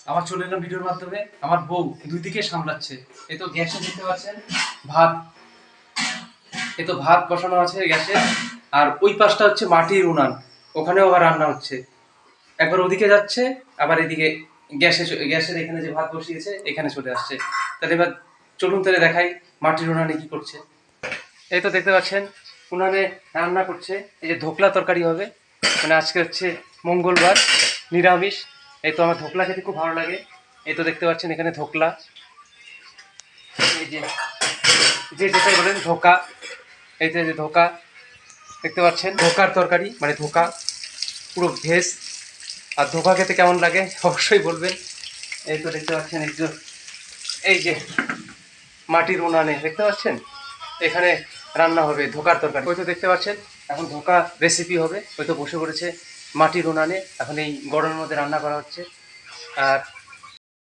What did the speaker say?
আমার চলে এলাম ভিডিওর মাধ্যমে। আমার বউ দুই দিকে সামলাচ্ছে। এই তো গ্যাসে দেখতে পাচ্ছেন ভাত, এই তো ভাত বসানো আছে গ্যাসে, আর ওই পাশটা হচ্ছে মাটির উনান, ওখানেও আবার রান্না হচ্ছে। একবার ওদিকে যাচ্ছে, আবার এদিকে গ্যাসের এখানে যে ভাত বসিয়েছে এখানে চলে আসছে। তাহলে এবার চলুন তাহলে দেখাই মাটির উনানে কি করছে। এই তো দেখতে পাচ্ছেন উনানে রান্না করছে। এই যে ধোকলা তরকারি হবে, মানে আজকে হচ্ছে মঙ্গলবার, নিরামিষ। এই তো আমার ধোকলা খেতে খুব ভালো লাগে। এই তো দেখতে পাচ্ছেন এখানে ধোকলা, এই যে যেটাই বলেন ধোকা, এই যে ধোকা দেখতে পাচ্ছেন, ধোকার তরকারি মানে ধোকা, পুরো ভেজ। আর ধোকা খেতে কেমন লাগে অবশ্যই বলবেন। এই তো দেখতে পাচ্ছেন একজন, এই যে মাটির উনানে দেখতে পাচ্ছেন এখানে রান্না হবে ধোকার তরকারি। ওই তো দেখতে পাচ্ছেন এখন ধোকা রেসিপি হবে। ওই তো বসে পড়েছে মাটির উনানে, এখন এই গরমের মধ্যে রান্না করা হচ্ছে। আর